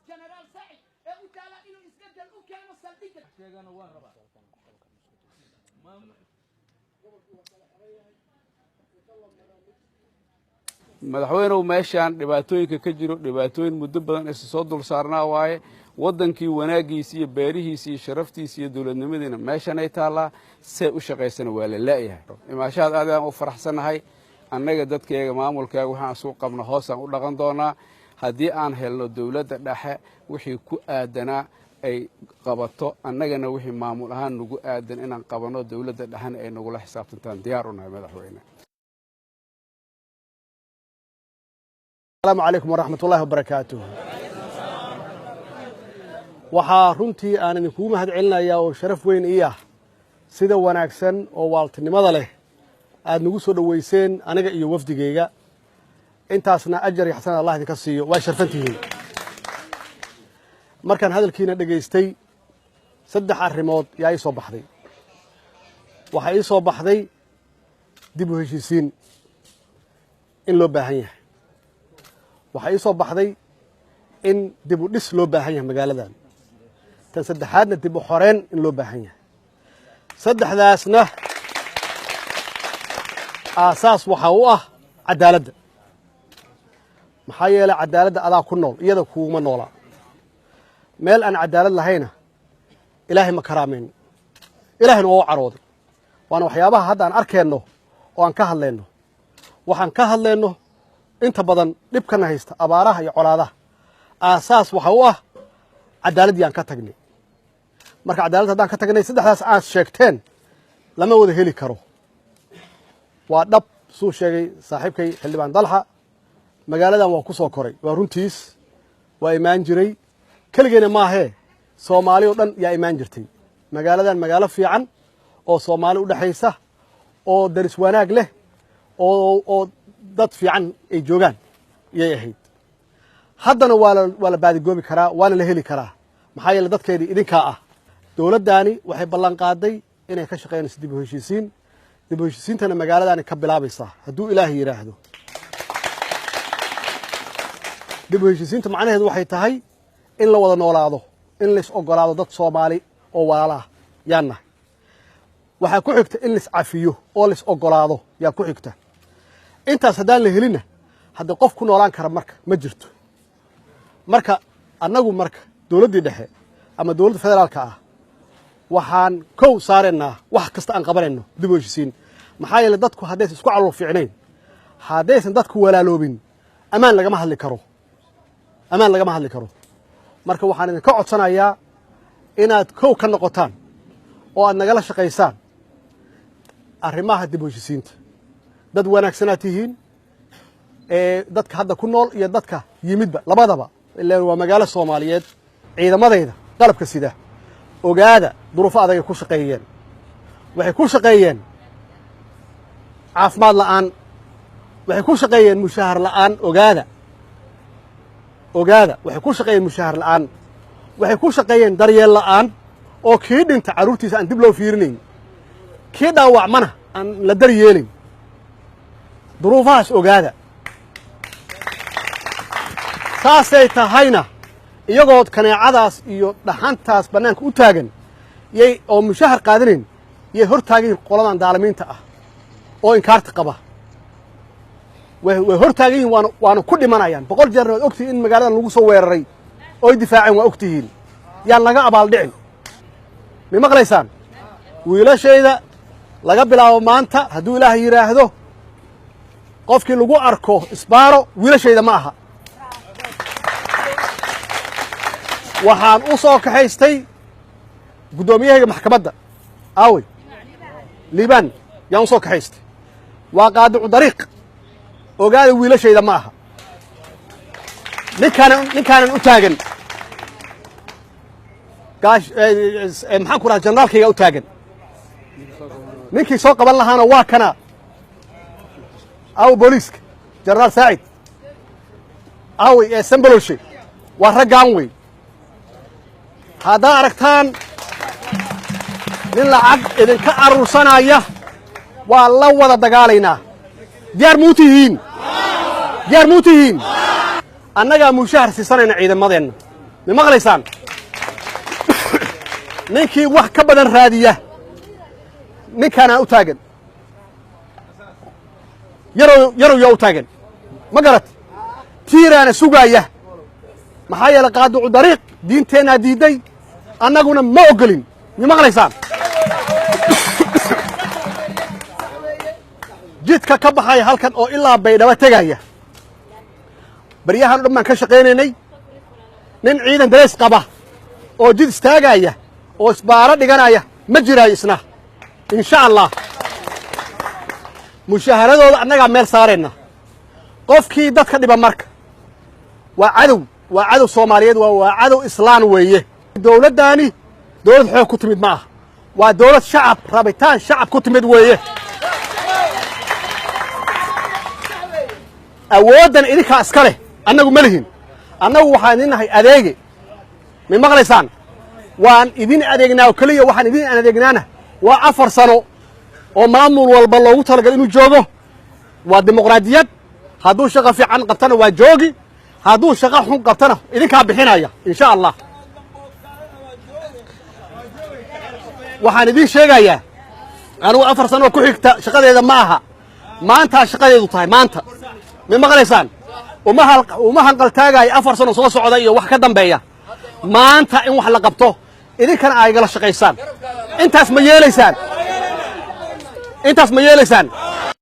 جنرال سعيد وتعالى إنه يسجل وكان مصدق شيء وين ربع madaxweynuhu meeshaan dhibaatooyinka ka jiro dhibaatooyin muddo badan is soo dul saarnaa waaye wadankii wanaagiisa iyo beerihiisa iyo sharaftiisa iyo dawladnimadiina meeshan ay taallaa say u shaqaysana waa la laayahay imaashaad aad aan u faraxsanahay annaga dadkayga maamulkaaga waxaan isugu qabno hoosaan u dhaqan doonaa haddii aan helno dawladda dhexe wixii ku aadanaa ay qabato annagana wixii maamul ahaan nagu aadan inaan qabanno dawladda dhexena ay nagula xisaabtantaan diyaar u nahay madaxweyne. السلام عليكم ورحمة الله وبركاته. waxaa runtii aan idinku mahad celinayaa oo sharaf weyn ii ah sida wanaagsan oo waaltinimada leh aad nagu soo dhaweyseen aniga iyo wafdigeyga intaasna ajar iyo xasan Allah idinka siiyo waa sharfantihiin markaan hadalkiina dhageystay saddex arrimood yaa ii soo baxday waxa ii soo baxday dib u heshiisiin in loo baahan yahay waxa ii soo baxday in dib u dhis loo baahan yahay magaaladan tan saddexaadna dib u xoreen in loo baahan yahay saddexdaasna aasaas waxa u ah cadaaladda maxaa yeelay cadaaladda adaa ku nool iyada kuuma noola meel aan cadaalad lahayna ilaahay ma karaameyn ilaahayna waa u carooday waana waxyaabaha hadda aan arkeenno oo aan ka hadlayno waxaan ka hadlayno inta badan dhibkana haysta abaaraha iyo colaadaha aasaas waxa u ah cadaaladii aan ka tagnay marka cadaalad haddaan ka tagnay saddexdaas aad sheegteen lama wada heli karo waa dhab suu sheegay saaxiibkay xildhibaan dalxa magaaladan waa ku soo koray waa runtiis waa imaan jiray keligeena maahee soomaali oo dhan yaa imaan jirtay magaaladan magaalo fiican oo soomaali u dhexaysa oo daris wanaag leh oo dad fiican ay joogaan iyay ahayd haddana waa la baadigoobi karaa waana la heli karaa maxaa yeele dadkeedii idinkaa ah dowladdaani waxay ballan qaaday inay ka shaqaynayso dib u heshiisiin dib u heshiisiintana magaaladaani ka bilaabaysaa hadduu ilaahay yidhaahdo dib u heshiisiinta macnaheedu waxay tahay in la wada noolaado in lais ogolaado dad soomaali oo walaala ah yaan nahay waxaa ku xigta in lais cafiyo oo lais ogolaado yaa ku xigta intaas haddaan la helinna hadda qof ku noolaan kara marka ma jirto marka annagu marka dawladdii dhexe ama dawladda federaalka ah waxaan kow saaraynaa wax kasta aan qabanayno dib u heshiisiin maxaa yeele dadku haddaysan isku calool fiicnayn haddaysan dadku walaaloobin ammaan lagama hadli karo marka waxaan idinka codsanayaa inaad kow ka noqotaan oo aad nagala shaqaysaan arrimaha dib u heshiisiinta dad wanaagsanaad tihiin dadka hadda ku nool iyo dadka yimidba labadaba ilaa waa magaalo Soomaaliyeed ciidamadayda qalabka sida ogaada duruufo adag ku shaqeeyeen waxay ku shaqeeyeen caafimaad la'aan waxay ku shaqeeyeen mushahar la'aan ogaada waxay ku shaqeeyeen mushahar la'aan waxay ku shaqeeyeen daryeel la'aan oo kii dhinta caruurtiisa aan dib loo fiirinayn kii dhaawacmana aan la daryeelin duruufahaas ogaada saasay tahayna iyagoo kaneecadaas iyo dhaxantaas bannaanka u taagan oo mushahar qaadanayn yay hor taagan yihiin qoladan daalimiinta ah oo inkaarta qaba way hor taagan yihiin waana ku dhimanayaan 100 jeer waad ogtihiin in magaaladan lagu soo weeraray oo difaaceen waa ogtihiin yaan laga abaaldhicin ma maqlaysaan wiilashayda laga bilaabo maanta hadduu ilaahay yiraahdo qofkii lagu arko isbaaro wiilashayda ma aha waxaan u soo kaxaystay guddoomiyahayga maxkamadda aawey liibaan yaan u soo kaxaystay waa qaadicu dariiq ogaada wiilashayda ma aha ninkaanan u taagan maxaan ku rahaa generaalkayga u taagan ninkii soo qaban lahaana waa kana aw booliiska jenaraal saacid awey ee sambalolshe waa raggaan wey haddaa aragtaan nin lacag idinka aruursanaya waa la wada dagaalaynaa diyaar muu tihiin diyaar muu tihiin annagaa mushahar siisanayna ciidamadeenna ma maqlaysaan ninkii wax ka badan raadiya ninkaanaa u taagan yarow yaa u taagan ma garat tiiraana sugaaya maxaa yeelay qaaducu dariiq diinteennaa diidday annaguna ma ogolin ma maqlaysaan jidka ka baxaya halkan oo ilaa baydhabo tegaya baryahan o dhan baan ka shaqaynaynay nin ciidan darays qaba oo jid istaagaya oo isbaaro dhiganaya ma jiraayo isna insha allah mushaaharadooda annagaa meel saarayna qofkii dadka dhiba marka waa cadow soomaaliyeed waa cadow islaan weeye dowladdaani dowlad xoog ku timid ma aha waa dowlad shacab rabitaan shacab ku timid weeye awooddan idinkaa iska leh annagu ma lihin annagu waxaan idin nahay adeege ma maqlaysaan waan idin adeegnaa oo keliya waxaan idin adeegnaana waa 4 sano oo maamul walba loogu talagalay inuu joogo waa dimuqraadiyad hadduu shaqo fiican qabtana waa joogi hadduu shaqo xun qabtana idinkaa bixinaya insha allah waxaan idin sheegayaa anigu 4 sano ku xigta shaqadeeda ma aha maanta shaqadeedu tahay maanta ma maqlaysaan uma hanqaltaagaya 4 sano soo socda iyo wax ka dambeeya maanta in wax la qabto idinkana ay gala shaqaysaan intaas ma yeelaysaan